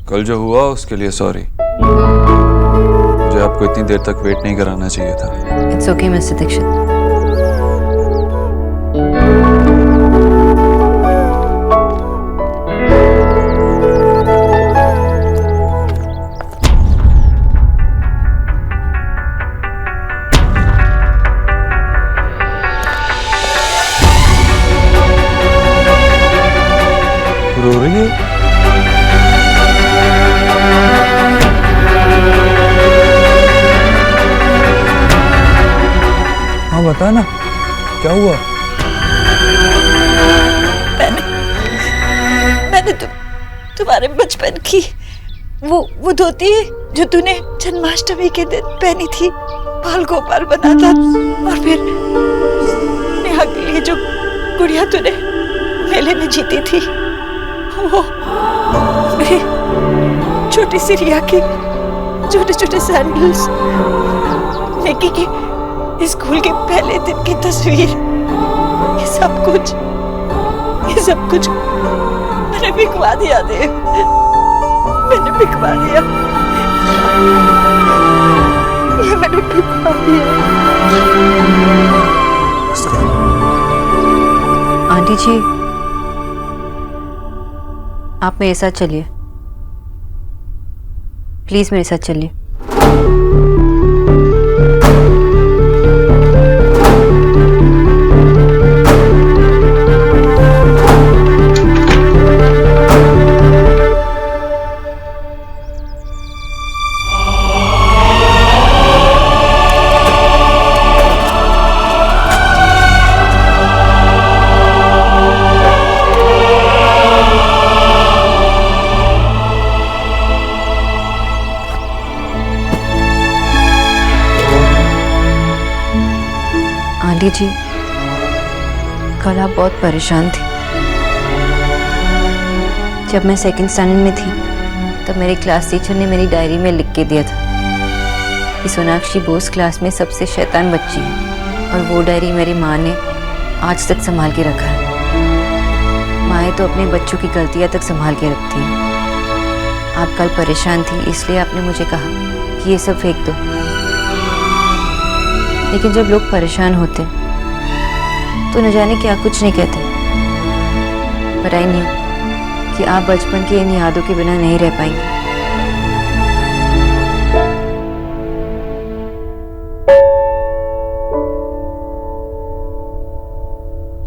कल जो हुआ उसके लिए सॉरी। मुझे आपको इतनी देर तक वेट नहीं कराना चाहिए था। It's okay mister Dikshit. रो रही है? हाँ बता ना, क्या हुआ? मैंने तुम्हारे बचपन की वो धोती जो तूने जन्माष्टमी के दिन पहनी थी, बाल गोपाल बना था, और फिर नेहा के लिए जो गुड़िया तूने मेले में जीती थी, वो मेरी छोटी सी रिया की छोटे छोटे सैंडल्स, निकी की स्कूल के पहले दिन की तस्वीर, ये सब कुछ मैंने बिकवा दिया देव, मैंने बिकवा दिया, ये मैंने बिकवा दिया। आंटी जी, आप मेरे साथ चलिए, प्लीज मेरे साथ चलिए। आंटी जी, कल आप बहुत परेशान थी। जब मैं सेकंड स्टैंडर्ड में थी तब मेरे क्लास टीचर ने मेरी डायरी में लिख के दिया था कि सोनाक्षी बोस क्लास में सबसे शैतान बच्ची है, और वो डायरी मेरी माँ ने आज तक संभाल के रखा है। माएँ तो अपने बच्चों की गलतियाँ तक संभाल के रखती हैं। आप कल परेशान थी इसलिए आपने मुझे कहा कि ये सब फेंक दो, लेकिन जब लोग परेशान होते तो न जाने क्या कुछ नहीं कहते। पर आई न्यू कि आप बचपन की इन यादों के बिना नहीं रह पाएंगे।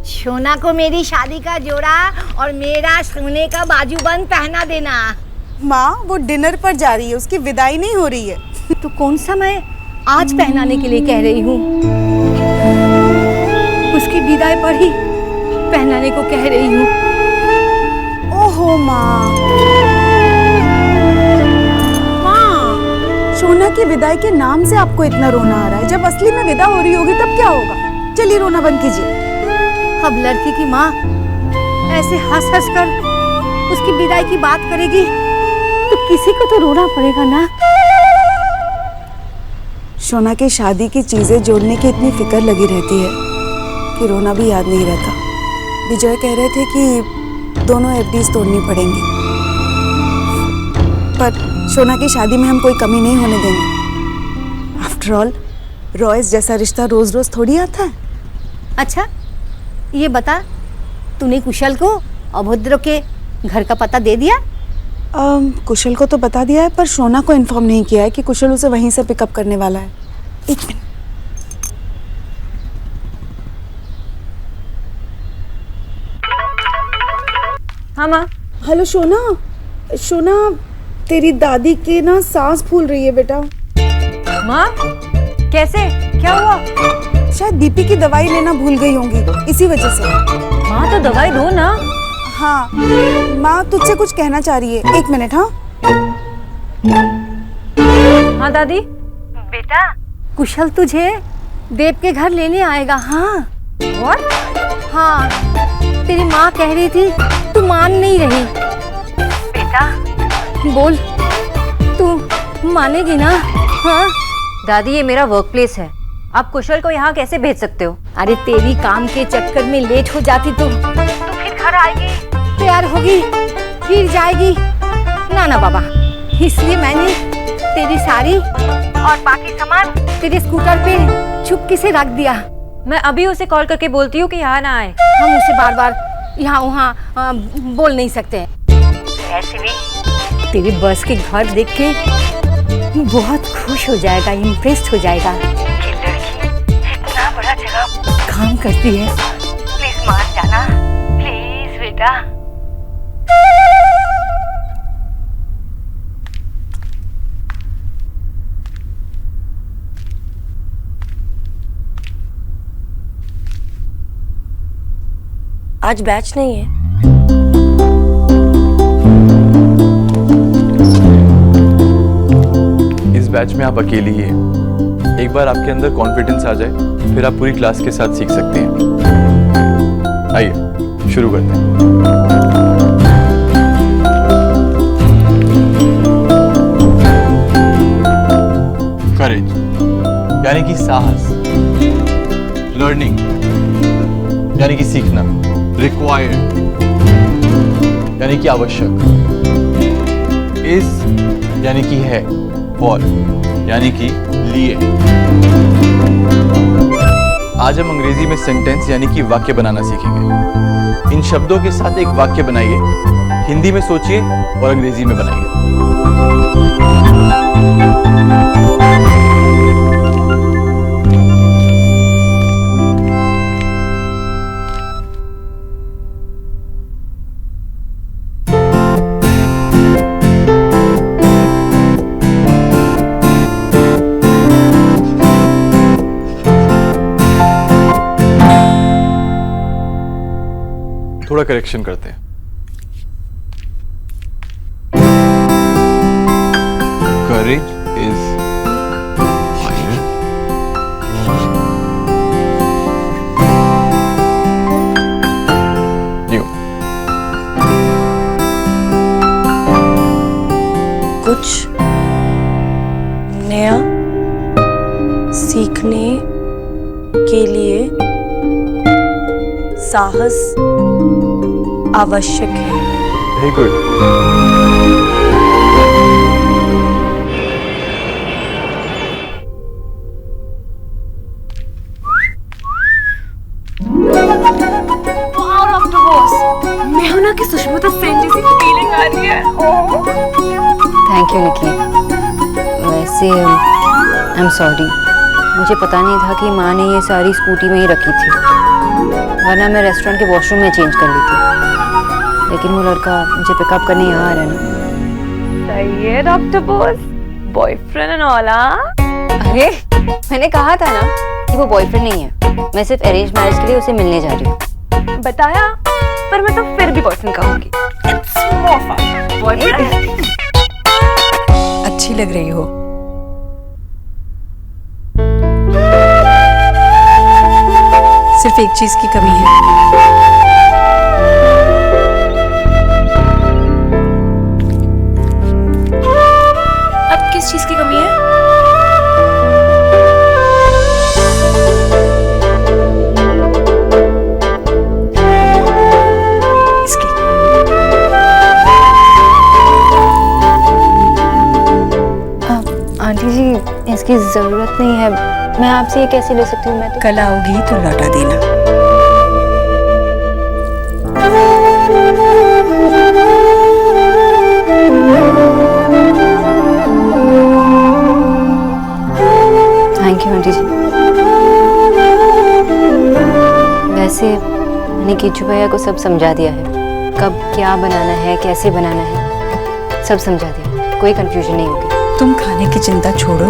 सोना को मेरी शादी का जोड़ा और मेरा सोने का बाजूबंद पहना देना। माँ, वो डिनर पर जा रही है, उसकी विदाई नहीं हो रही है। तो कौन सा मैं आज पहनाने के लिए कह रही हूँ, उसकी विदाई पर ही पहनाने को कह रही हूँ। ओहो माँ, सोना की विदाई के नाम से आपको इतना रोना आ रहा है, जब असली में विदा हो रही होगी तब क्या होगा? चलिए रोना बंद कीजिए। अब लड़की की माँ ऐसे हंस हंस कर उसकी विदाई की बात करेगी तो किसी को तो रोना पड़ेगा ना। सोना की शादी की चीजें जोड़ने की इतनी फिक्र लगी रहती है कि रोना भी याद नहीं रहता। विजय कह रहे थे कि दोनों एफडीज तोड़नी पड़ेंगी, पर सोना की शादी में हम कोई कमी नहीं होने देंगे। आफ्टर ऑल रॉयस जैसा रिश्ता रोज रोज थोड़ी आता है। अच्छा ये बता, तूने कुशल को अभद्र के घर का पता दे दिया? कुशल को तो बता दिया है, पर सोना को इन्फॉर्म नहीं किया है कि कुशल उसे वहीं से पिकअप करने वाला है। एक मिनट। हाँ माँ। हेलो सोना, सोना तेरी दादी की ना सांस फूल रही है बेटा। माँ कैसे, क्या हुआ? शायद बीपी की दवाई लेना भूल गई होंगी, इसी वजह से। माँ तो दवाई दो ना। हाँ माँ तुझसे कुछ कहना चाह रही है, एक मिनट। हाँ हाँ दादी। बेटा कुशल तुझे देव के घर लेने आएगा। हाँ What? हाँ तेरी माँ कह रही थी, तू मान नहीं रही। बेटा बोल, तू मानेगी ना? हाँ दादी ये मेरा वर्क प्लेस है, आप कुशल को यहाँ कैसे भेज सकते हो? अरे तेरी काम के चक्कर में लेट हो जाती तो फिर घर आएगी, तैयार होगी, फिर जाएगी, ना ना बाबा, इसलिए मैंने तेरी साड़ी और बाकी सामान तेरे स्कूटर पे चुपके से रख दिया। मैं अभी उसे कॉल करके बोलती हूँ कि यहाँ ना आए। हम उसे बार बार यहाँ वहाँ बोल नहीं सकते। ऐसे भी तेरी बस के घर देख के बहुत खुश हो जाएगा, इम्प्रेस्ड हो जाएगा। ये लड़की इतना बड़ा जगह काम करती है। प्लीज मान जाना, प्लीज बेटा। आज बैच नहीं है। इस बैच में आप अकेली ही हैं। एक बार आपके अंदर कॉन्फिडेंस आ जाए फिर आप पूरी क्लास के साथ सीख सकते हैं। आइए शुरू करते हैं। करेज यानी कि साहस, लर्निंग यानी कि सीखना, रिक्वायर्ड यानी कि आवश्यक, इज यानी कि है, फॉर यानी कि लिए। आज हम अंग्रेजी में सेंटेंस यानी कि वाक्य बनाना सीखेंगे। इन शब्दों के साथ एक वाक्य बनाइए, हिंदी में सोचिए और अंग्रेजी में बनाइए। थोड़ा करेक्शन करते हैं। Courage is fire. You. कुछ नया सीखने के लिए साहस आवश्यक है। Very good. मैं हूं ना कि सुषमा तो फ्रेंड जैसी फीलिंग आ रही है। थैंक यू निकी। वैसे आई एम सॉरी, मुझे पता नहीं था कि माँ ने ये सारी स्कूटी में ही रखी थी, वरना मैं रेस्टोरेंट के वॉशरूम में चेंज कर ली थी। लेकिन वो लड़का मुझे पिकअप करने यहाँ आ रहा है ना। सही है doctor Bose, boyfriend and all. अरे मैंने कहा था ना कि वो बॉयफ्रेंड नहीं है, मैं सिर्फ अरेंज मैरिज के लिए उसे मिलने जा रही हूँ। बताया, पर मैं तो फिर भी बॉयफ्रेंड कहूंगी। It's more fun. बॉयफ्रेंड। अच्छी लग रही हो। सिर्फ एक चीज की कमी है। अब किस चीज की कमी है? इसकी। आंटी जी, इसकी जरूरत नहीं है, मैं आपसे ये कैसे ले सकती हूँ? मैं तो कल आओगी तो लौटा देना। थैंक यू आंटी जी। वैसे मैंने कीचू भैया को सब समझा दिया है, कब क्या बनाना है, कैसे बनाना है, सब समझा दिया, कोई कंफ्यूजन नहीं होगी। तुम खाने की चिंता छोड़ो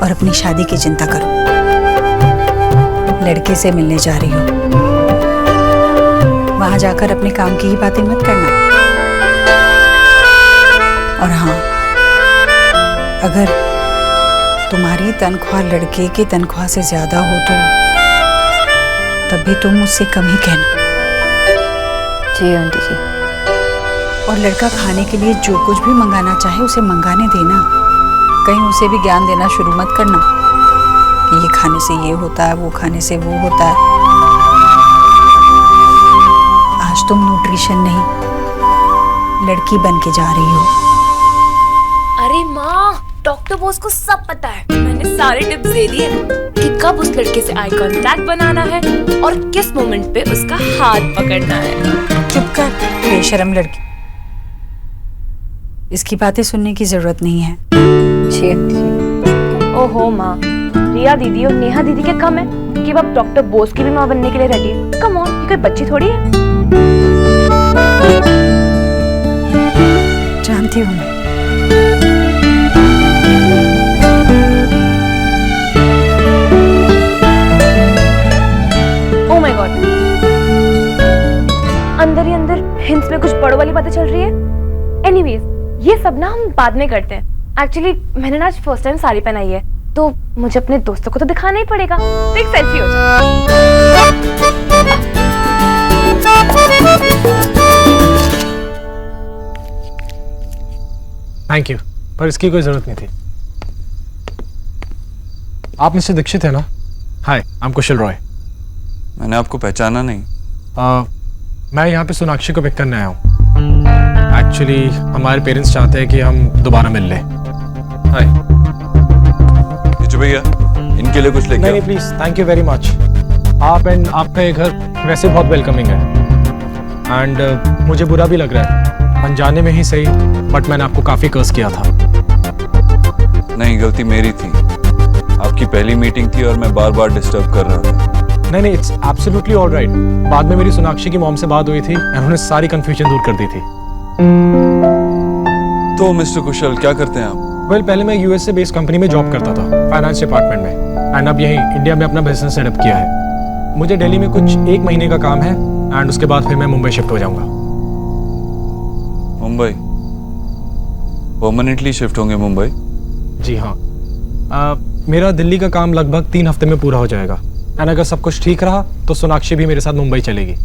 और अपनी शादी की चिंता करो। लड़के से मिलने जा रही हो, वहां जाकर अपने काम की ही बातें मत करना। और हाँ, अगर तुम्हारी तनख्वाह लड़के की तनख्वाह से ज्यादा हो तो तब भी तुम मुझसे कम ही कहना। जी आंटी जी। और लड़का खाने के लिए जो कुछ भी मंगाना चाहे उसे मंगाने देना। कहीं उसे भी ज्ञान देना शुरू मत करना कि ये खाने से ये होता है, वो खाने से वो होता है। आज तुम न्यूट्रिशन नहीं लड़की बन के जा रही हो। अरे माँ, डॉक्टर बोस को सब पता है। मैंने सारे टिप्स दे दिए कि कब उस लड़के से आई कांटेक्ट बनाना है और किस मोमेंट पे उसका हाथ पकड़ना है। चुप कर बेशरम लड़की, इसकी बातें सुनने की जरूरत नहीं है। जी ओहो माँ, रिया दीदी और नेहा दीदी के कम है कि वो अब डॉक्टर बोस की भी माँ बनने के लिए रेडी है। कम ऑन, ये कोई बच्ची थोड़ी है। जानती हूँ मैं। ओह माय गॉड, अंदर ही अंदर हिंस में कुछ बड़ों वाली बातें चल रही है। एनीवेज, ये सब ना हम बाद में करते हैं। एक्चुअली मैंने ना आज फर्स्ट टाइम साड़ी पहनाई है, तो मुझे अपने दोस्तों को तो दिखाना ही पड़ेगा। तो एक सेल्फी हो जाए। थैंक यू, पर इसकी कोई जरूरत नहीं थी। आप मिस्टर दीक्षित है ना? हाय, आई एम कुशल रॉय। मैंने आपको पहचाना नहीं। मैं यहाँ पे सोनाक्षी को पिक करने आया हूँ। एक्चुअली हमारे पेरेंट्स चाहते हैं कि हम दोबारा मिल लें। हाय। भैया, इनके लिए कुछ लेके नहीं please, thank you very much. आप एंड आपका ये घर वैसे बहुत वेलकमिंग है एंड मुझे बुरा भी लग रहा है, अनजाने में ही सही, बट मैंने आपको काफी कर्स किया था। नहीं, गलती मेरी थी। आपकी पहली मीटिंग थी और मैं बार बार डिस्टर्ब कर रहा था। नहीं, इट्स एब्सोल्युटली ऑलराइट। बाद में मेरी सोनाक्षी की मॉम से बात हुई थी, उन्होंने सारी कंफ्यूजन दूर कर दी थी। तो मिस्टर कुशल, क्या करते हैं आप? वेल, पहले मैं यूएस से बेस्ड कंपनी में जॉब करता था, फाइनेंस डिपार्टमेंट में, एंड अब यहीं इंडिया में अपना बिजनेस सेटअप किया है। मुझे दिल्ली में कुछ 1 महीने का काम है एंड उसके बाद फिर मैं मुंबई शिफ्ट हो जाऊंगा। मुंबई? परमानेंटली शिफ्ट होंगे मुंबई? जी हाँ। मेरा दिल्ली का काम लगभग 3 हफ्ते में पूरा हो जाएगा एंड अगर सब कुछ ठीक रहा तो सोनाक्षी भी मेरे साथ मुंबई चलेगी।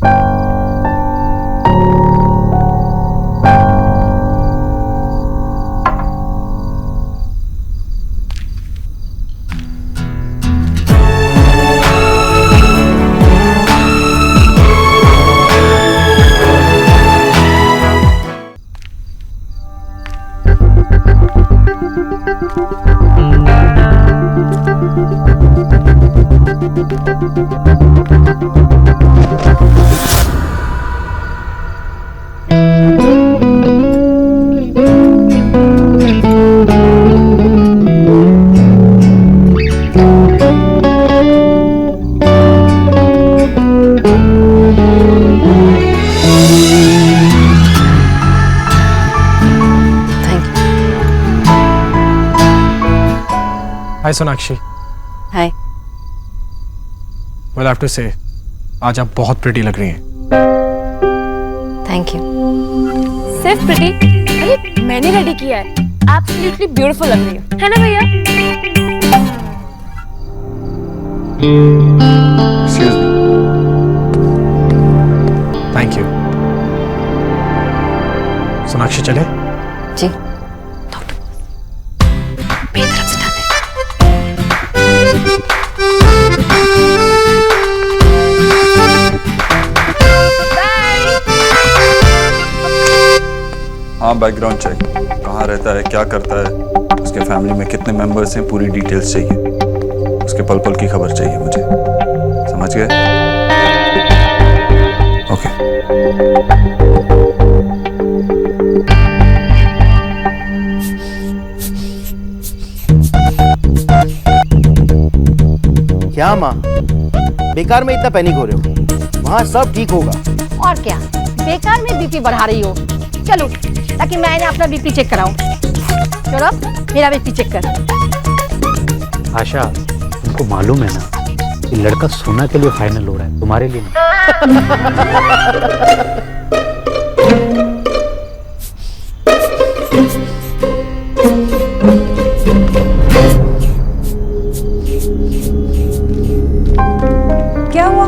हाय सोनाक्षी। हाय। वेल, आई हैव टू से आज आप बहुत प्रिटी लग रही हैं। Thank you. सिर्फ प्रिटी? अरे मैंने रेडी किया है। एब्सोल्युटली ब्यूटीफुल लग रही है ना भैया? Excuse me. Thank you. Sonakshi चले? जी। हाँ, बैकग्राउंड चेक। कहाँ रहता है, क्या करता है, उसके फैमिली में कितने मेंबर्स हैं, पूरी डिटेल्स चाहिए। उसके पल पल की खबर चाहिए मुझे। समझ गए? ओके। क्या माँ, बेकार में इतना पैनिक हो रहे हो? वहाँ सब ठीक होगा। और क्या, बेकार में बीपी बढ़ा रही हो? चलो, ताकि मैंने अपना बीपी चेक कराऊं। चलो, मेरा बीपी चेक कर। आशा, तुमको मालूम है ना कि लड़का सोना के लिए फाइनल हो रहा है, तुम्हारे लिए नहीं। क्या हुआ?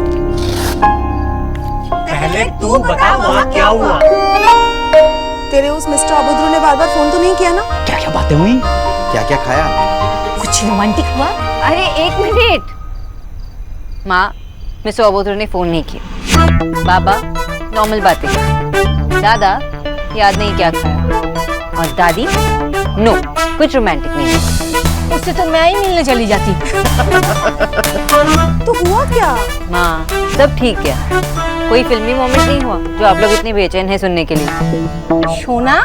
पहले तू बता वहाँ क्या हुआ? तेरे उस मिस्टर अभद्रू ने बार बार फोन तो नहीं किया ना? क्या क्या बातें हुई? क्या क्या खाया? कुछ रोमांटिक हुआ? अरे 1 मिनट। माँ, मिस्टर अबोधर ने फोन नहीं किया। बाबा, नॉर्मल बातें। दादा, याद नहीं क्या खाया। और दादी, नो, कुछ रोमांटिक नहीं है। उससे तो मैं ही मिलने चली जाती। तो हुआ क्या? माँ, सब ठीक है। कोई फिल्मी मोमेंट नहीं हुआ जो आप लोग इतने बेचैन हैं सुनने के लिए। सोना,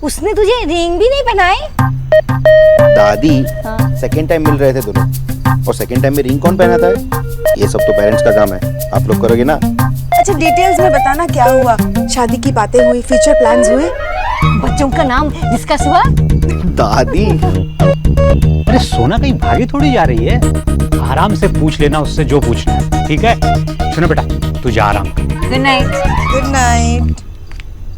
उसने तुझे रिंग भी नहीं पहनाई? दादी, सेकंड टाइम मिल रहे थे दोनों, और सेकंड टाइम में रिंग कौन पहनाता है? ये सब तो पेरेंट्स का काम है, आप लोग करोगे ना? अच्छा, डिटेल्स में बताना, क्या हुआ? शादी की बातें हुई, फ्यूचर प्लान्स हुए? बच्चों का नाम डिस्कस हुआ? दादी, अरे सोना कहीं भागी थोड़ी जा रही है, आराम से पूछ लेना उससे जो पूछना है, ठीक है? सुनो बेटा, तू जा आराम कर। Good night. Good night.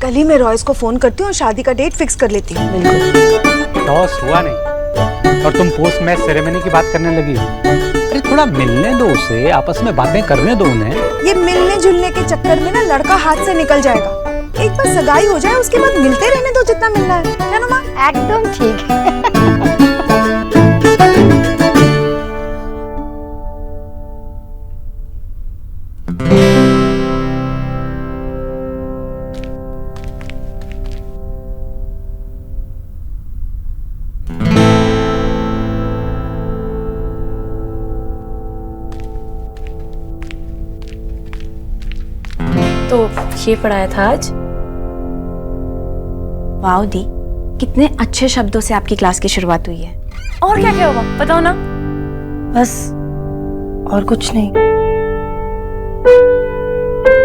कल ही मैं रॉयस को फोन करती हूँ और शादी का डेट फिक्स कर लेती हूँ। बिल्कुल। टॉस हुआ नहीं और तुम पोस्ट मैच सेरेमनी की बात करने लगी हो। अरे थोड़ा मिलने दो उसे, आपस में बातें करने दो उन्हें। ये मिलने जुलने के चक्कर में ना लड़का हाथ से निकल जाएगा। एक बार सगाई हो जाए उसके बाद मिलते रहने दो जितना मिलना है ना माँ? एकदम ठीक है। तो ये पढ़ाया था आज। वाओ दी, कितने अच्छे शब्दों से आपकी क्लास की शुरुआत हुई है। और क्या क्या होगा बताओ ना। बस और कुछ नहीं।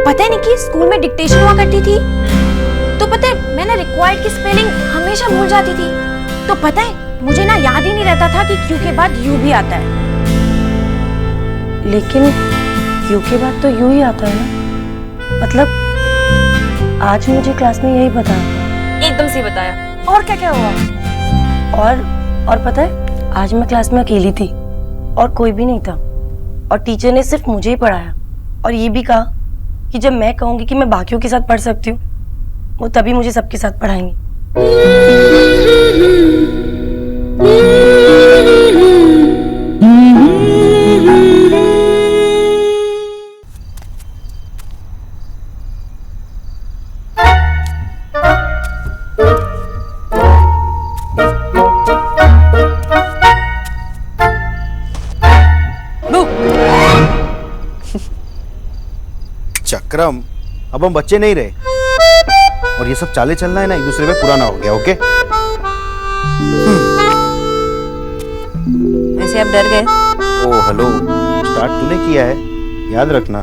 पता है निकी, स्कूल में डिक्टेशन हुआ करती थी, तो पता है मैंने रिक्वायर्ड की स्पेलिंग हमेशा भूल जाती थी। तो पता है मुझे ना याद ही नहीं रहता था कि क्यू के बाद यू भी आता है। लेकिन क्यू के बाद तो यू ही आता है ना। मतलब आज मुझे क्लास में यही बताया। एकदम सही बताया। और क्या क्या हुआ? और पता है आज मैं क्लास में अकेली थी और कोई भी नहीं था, और टीचर ने सिर्फ मुझे ही पढ़ाया और ये भी कहा कि जब मैं कहूंगी कि मैं बाकियों के साथ पढ़ सकती हूँ, वो तभी मुझे सबके साथ पढ़ाएंगे। चक्रम, अब हम बच्चे नहीं रहे, और ये सब चाले चलना है ना एक दूसरे में पुराना हो गया। ओके? वैसे आप डर गए? ओ हेलो, स्टार्ट तूने किया है, याद रखना।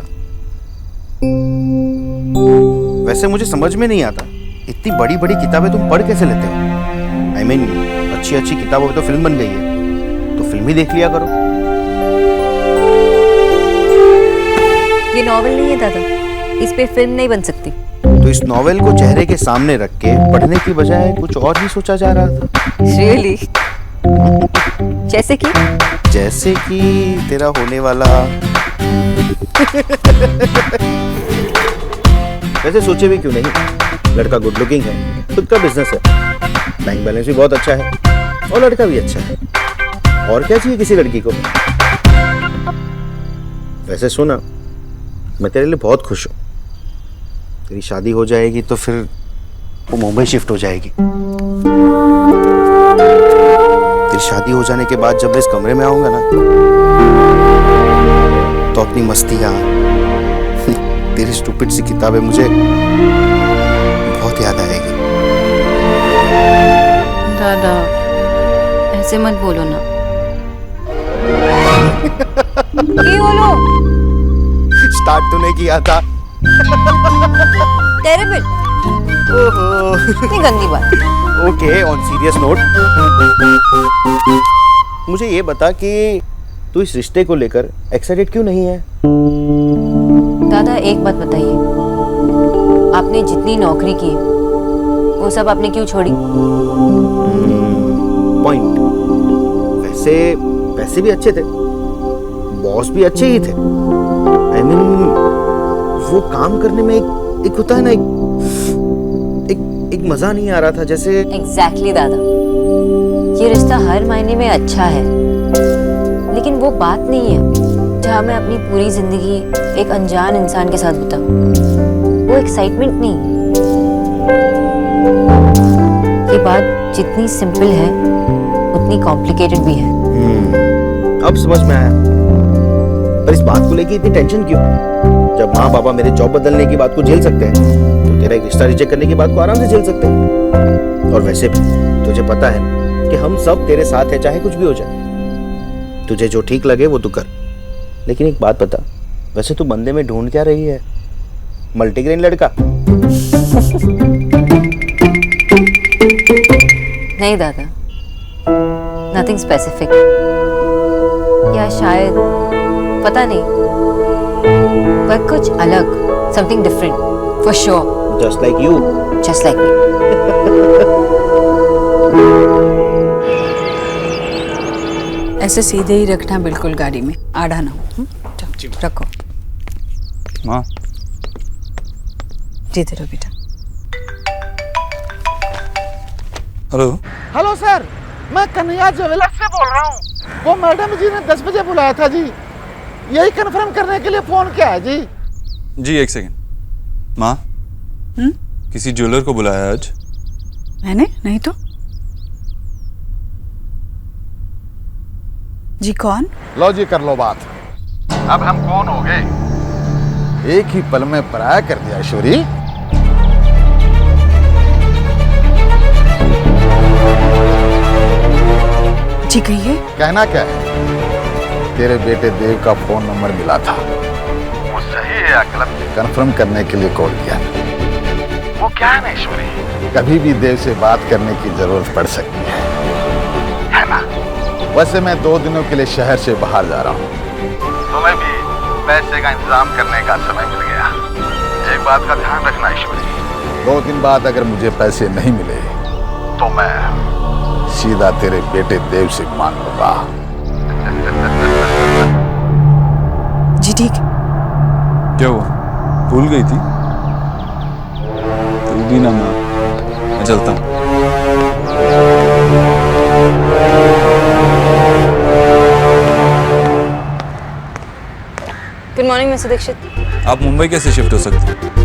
वैसे मुझे समझ में नहीं आता, इतनी बड़ी बड़ी किताबें तुम पढ़ कैसे लेते हो? I mean, अच्छी अच्छी किताबों में तो फिल्म बन गई है, तो फिल्म ही देख लिया करो। ये नॉवेल नहीं है दादा, इस पे फिल्म नहीं बन सकती। तो इस नॉवेल को चेहरे के सामने रख के पढ़ने की बजाय कुछ और ही सोचा जा रहा था। Really? जैसे कि तेरा होने वाला वैसे सोचे भी क्यों नहीं, लड़का गुड लुकिंग है, खुद का बिजनेस है, बैंक बैलेंस भी बहुत अच्छा है, और लड़का भी अच्छा है। और क्या चाहिए किसी लड़की को? वैसे सुना, मैं तेरे लिए बहुत खुश हूँ। तेरी शादी हो जाएगी तो फिर वो मुंबई शिफ्ट हो जाएगी। तेरी शादी हो जाने के बाद जब मैं इस कमरे में आऊंगा ना, तो अपनी मस्तियाँ, तेरी स्टूपिड सी किताबें मुझे बहुत याद आएगी। दादा, ऐसे मत बोलो ना। ये बोलो। स्टार्ट तूने किया था। टेरिबल। ओहो, इतनी गंदी बात। ओके, ऑन सीरियस नोट, मुझे ये बता कि तू इस रिश्ते को लेकर एक्साइटेड क्यों नहीं है? दादा एक बात बताइए, आपने जितनी नौकरी की वो सब आपने क्यों छोड़ी? पॉइंट। वैसे पैसे भी अच्छे थे, बॉस भी अच्छे ही थे। I mean, वो काम करने में एक होता है ना, एक मजा नहीं आ रहा था जैसे। एग्जैक्टली दादा, ये रिश्ता हर मायने में अच्छा है, लेकिन वो बात नहीं है जहाँ मैं अपनी पूरी जिंदगी एक अनजान इंसान के साथ बिताऊं। वो एक्साइटमेंट नहीं। बात जितनी सिंपल है उतनी कॉम्प्लिकेटेड भी है। अब समझ में आया। पर इस बात को लेके इतनी टेंशन क्यों? जब माँ पापा मेरे जॉब बदलने की बात को झेल सकते हैं तो तेरा एक रिश्ता रिजेक्ट करने की बात को आराम से झेल सकते हैं। और वैसे भी तुझे पता है कि हम सब तेरे साथ हैं चाहे कुछ भी हो जाए। तुझे जो ठीक लगे वो तू कर। लेकिन एक बात बता, वैसे तू बंदे में ढूंढ क्या रही है? मल्टीग्रेन लड़का? नहीं दादा, नथिंग स्पेसिफिक, या शायद पता नहीं, पर कुछ अलग, something different for sure. Just like you. Just like me. ऐसे सीधे ही रखना बिल्कुल गाड़ी में, आड़ा ना हो। रखो। माँ जीते रहो बेटा। हेलो। हेलो सर, मैं कन्हैया ज्वेलर्स से बोल रहा हूँ। वो मैडम जी ने 10 बजे बुलाया था जी, यही कंफर्म करने के लिए फोन किया है जी। जी एक सेकंड। माँ, किसी ज्वेलर को बुलाया है आज? मैंने नहीं तो। जी कौन? लो जी कर लो बात। अब हम कौन हो गए? एक ही पल में पराया कर दिया ईश्वरी। जी कहिए। कहना क्या है? तेरे बेटे देव का फोन नंबर मिला था, वो सही है या गलत कंफर्म करने के लिए कॉल किया। वो क्या है ना ईश्वरी, कभी भी देव से बात करने की जरूरत पड़ सकती है ना? वैसे मैं 2 दिनों के लिए शहर से बाहर जा रहा हूँ, तुम्हें भी पैसे का इंतजाम करने का समय मिल गया। एक बात का ध्यान रखना ईश्वरी, 2 दिन बाद अगर मुझे पैसे नहीं मिले तो मैं सीधा तेरे बेटे देव से मांग लूंगा। जी ठीक। क्या हुआ, भूल गई थी? तू भी ना माँ, मैं चलता हूँ। Good morning mister Dikshit. आप मुंबई कैसे शिफ्ट हो सकते हैं?